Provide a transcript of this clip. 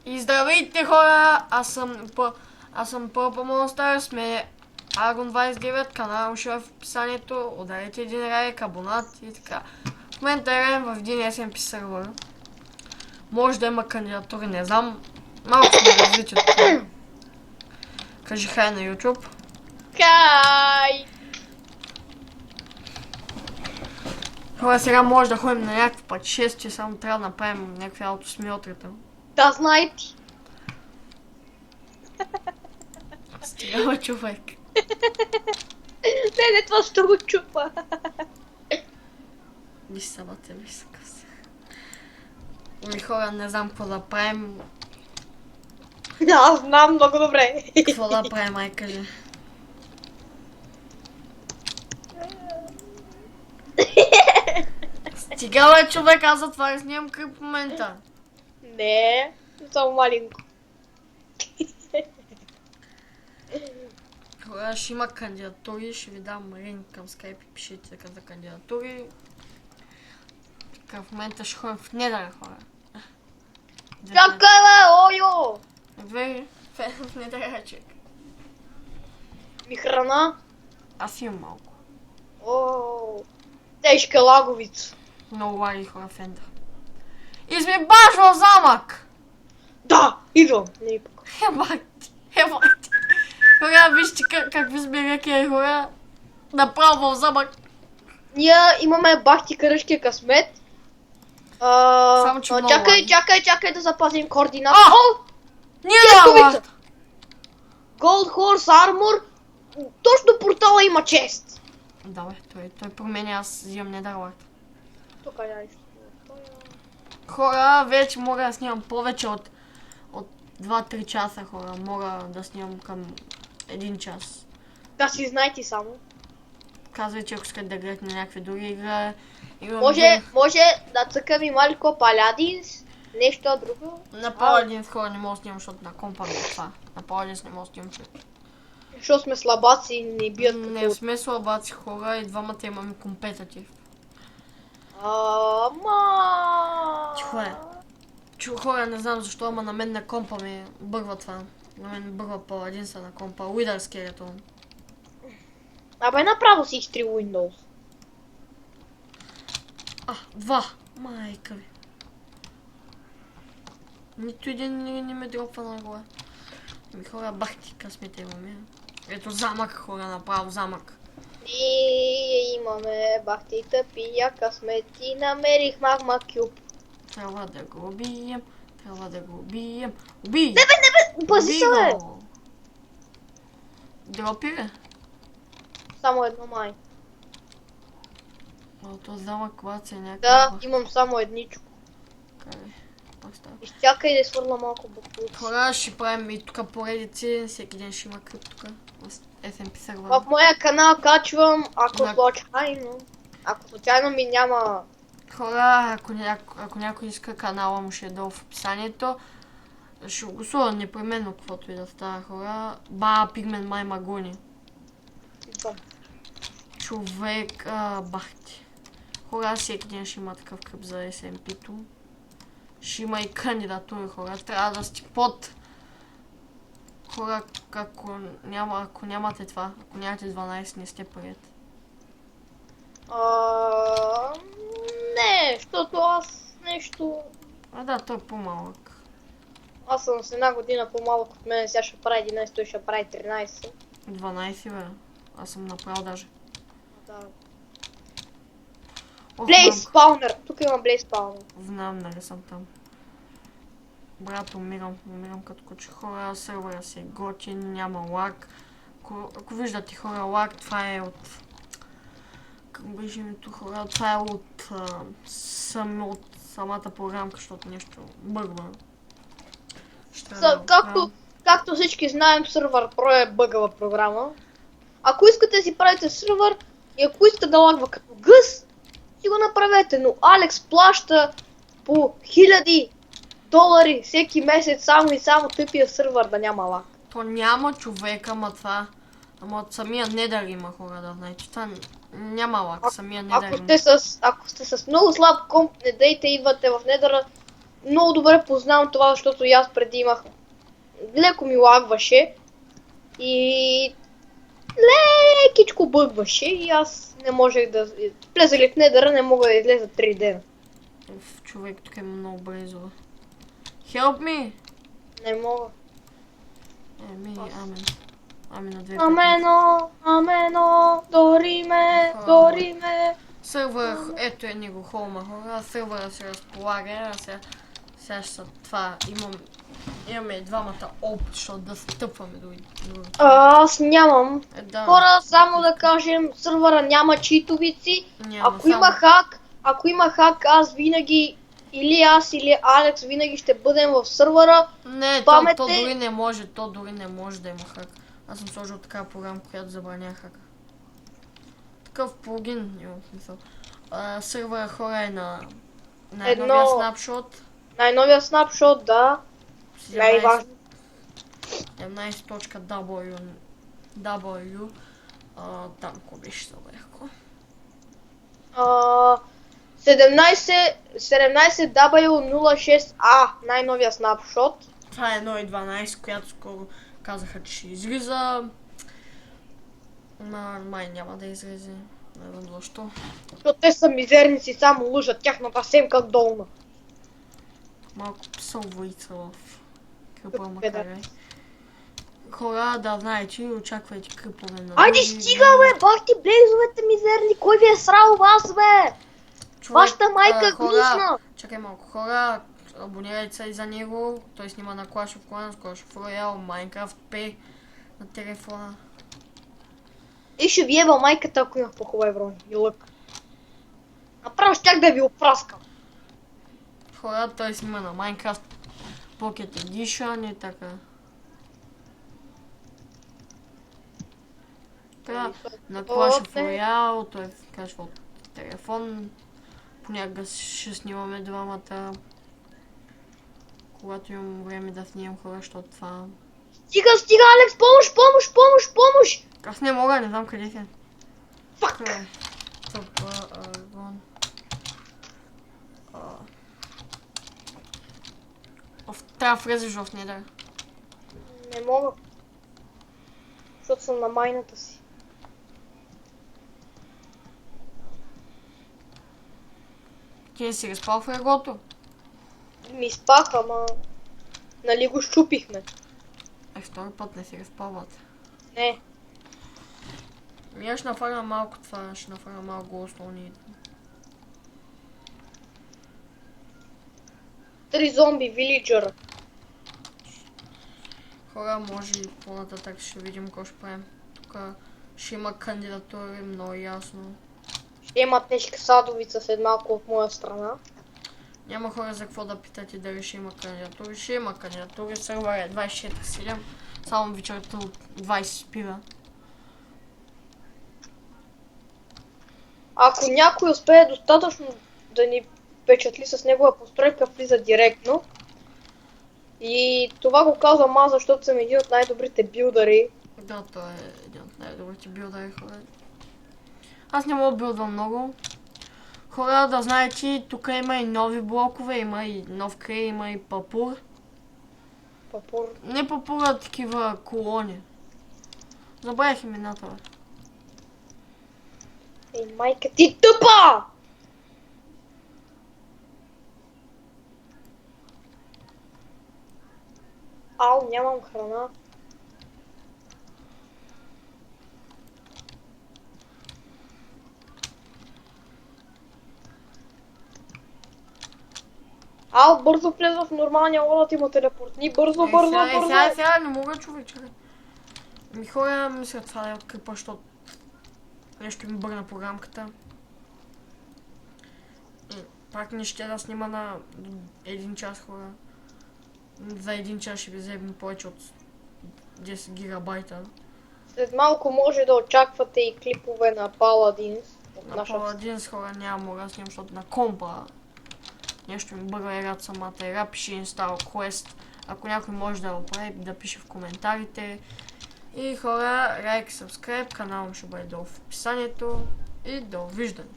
И здравейте хора, аз съм Purple Monster, сме Argon29, канал ще е в описанието, ударете един лайк, абонат и така. В момента играем в един SMP сервер. Може да има кандидатури, не знам. Малко сме развити от това. Кажи хай на YouTube. Хай! Хора, сега може да ходим на някакво пътешествие, само трябва да направим някакви аутосмилтрите. Да, знае ти. Стига, човек. Не, това ще го чупа. Виж сабата, виж съкъв се. Ами хора, не знам какво да правим. Аз знам много добре. Какво да правим, ай кажи. Стига бе, човек, аз затова снимам клип в момента. Не, само маленко. Хора, ще има кандидатури, ще ви дам линк към скайп и пишете за кандидатури. Така, в момента ще ходим в Недър, хора. Чакай бе, ойо! Две в Недър, чек. Ми храна? Аз имам малко. О, тежка лаговица. Много лаги хора в Ендър. И сме баш в замък! Да, идвам. Не ми пък. Ебак ти. Хора, вижте какви сме ръки, хора. Направо в замък. Ние имаме бахти каръшкия късмет. Само, че много чакай да запазим координата. Ние Честовица! Gold Horse Armor. Точно портала има чест. Да бе, той променя, аз взимам недърлата. Тук няма нищо. Хора, вече мога да снимам повече от 2-3 часа, хора. Мога да снимам към 1 час. Да си знаете само. Казвайте, ако искате да гледате на някакви други игри. Може да цъкам и малко Паладинс, нещо друго. На Паладинс хора не мога да снимам, защото на компа ми е това. На Паладинс не мога да снимам, Защото сме слабаци и не бият Не като... сме слабаци хора и двамата имаме компетитив. Тихо е. Хора, не знам защо, ама на мен на компа ми бъгва това. На мен бъгва Паладинса на компа. Уидар скелетон. Абе направо си изтри Windows. 2. Майка ви. Нито един не ме дропва нагоре. Ми хора, бахти късмите имаме. Ето замък, хора, направо замък. И имаме бахти тъпия късмети, намерих магма кюб. Трябва да го убием. Убий! Не бе, пази се бе! Дропи ли? Само едно май. То замък, когато се някакъв... Да, имам само едничко. Къде? Пак става. Изчакай да свърна малко баклуци. Хора, ще правим и тук поредици, всеки ден ще има клип тук в SMP сервера. В моя канал качвам, ако случайно ми няма... Хора, ако някой иска канала му ще е долу в описанието. Ще го гласува непременно каквото и да става, хора. Пигмен май магони. Човек, бахти. Хора, всеки ден ще има такъв клип за SMP-то. Ще има и кандидатури, хора. Трябва да сте под... Хора, ако нямате това, ако нямате 12, не сте пред. Не, защото аз нещо... Да, той е по-малък. Аз съм с една година по-малък от мен, сега ще прави 11, той ще прави 13. 12, бе. Аз съм направил даже. Да. Блейз спаунер! Тук има Блейз спаунер. Знам, нали съм там. Брат, умирам като куче. Хора, сервера си е готин, няма лаг. Ако виждате хора лаг, това е от... Как беше името хора? Това е от самата програмка, защото нещо бъгва. Както всички знаем, сервер Pro е бъгава програма. Ако искате да си правите сервер и ако искате да лагва като гъс, си го направете, но Алекс плаща по $1000 всеки месец само тъпия сервер да няма лаг. То няма човек, ама това... Ама от самия недър има хора, да знаете. Това няма лаг, самия недър има. Ако сте с много слаб комп, не дейте идвате в недъра, много добре познавам това, защото и аз преди имах... Леко ми лагваше и лекичко бъгваше и аз не можех да... Влезали в недъра, не мога да излеза 3 дена. Човек, тук е много близо. Help me! Не мога. Амен. Амен на две Амено, амено, дориме, дориме. Сървър, ето е него холма хора, сървъра се разполага, сега ще са това, имаме двамата опит, защото да стъпваме до... Аз нямам. Да. Хора, само да кажем, сървъра няма читовици. Ако има хак, аз винаги, или аз, или Алекс винаги ще бъдем в сървъра. Не, то дори не може, да има хак. Аз съм сложил такава програма, която забраня хак. Такъв плагин, имам смисъл. Сървъра хора е на най-новия снапшот. Най-новия снапшот, да. Най-важно. 17.w. Там ко беше за легко. 17W06A, най-новия снапшот. Това е 1.12, която скоро казаха, че ще излиза. Май няма да излезе. Не знам защо. Защото те са мизерници, само лъжат тяхната семка долна. Малко псовоица в кръпа макарай. Хора, да знаете, очаквайте кръпове на... Айде стига, бе! Бах ти блейзовете мизерни! Кой ви е срал вас, бе? Вашата майка е гнусна! Чакай малко, хора, абонирайте се и за него. Той снима на Clash of Clans, Clash of Royale, Minecraft P на телефона. И ще ви еба майката, ако имах по-хубави брони и лък. Направо щях да ви опраскам. Хора, той снима на Minecraft Pocket Edition и така. На Clash of Royale, той качва от телефон. Понякога ще снимаме двамата. Когато имам време да снимам хора, защото това... Стига, Алекс, помощ! Аз не мога, не знам къде си. Фак! Трябва да влезеш в недър. Не мога. Защото съм на майната си. Ти не си разпал в егото? Ми спах, ама... Нали го щупихме? Втори път не си разпалват. Не. Аз ще направя малко това, ще направя малко основни. 3 зомби вилиджера. Хора, може и по-нататък ще видим какво ще правим. Тук ще има кандидатури, много ясно. Ще има тежка садовица след малко от моя страна. Няма хора за какво да питате дали ще има кандидатури. Ще има кандидатури, сървър е 24/7. Само вечерта от 20 спира. Ако някой успее достатъчно да ни впечатли с негова постройка, влиза директно. И това го казвам аз, защото съм един от най-добрите билдари. Да, той е един от най-добрите билдари, хора. Аз не мога да билдвам много. Хора, да знаете, тук има и нови блокове, има и нов край, има и папур. Папур? Не папур, а такива колони. Забравях имената, бе. Ей, майка ти тъпа! Ау, нямам храна. Ау, бързо влез в нормалния лодът и му телепортни. Бързо. Сега не мога, човек, чакай. Ми хора, мисля това да е открипа, защото нещо ми бърна програмката. И пак не ще да снима на 1 час, хора. За 1 час ще ви вземе повече от 10 гигабайта. След малко може да очаквате и клипове на Paladins. На Paladins, хора, няма да снимам, защото на компа нещо ми бърва играта самата игра, пише Install Quest. Ако някой може да го прави, да пише в коментарите. И хора, лайк, subscribe, каналът ще бъде долу в описанието и довиждане.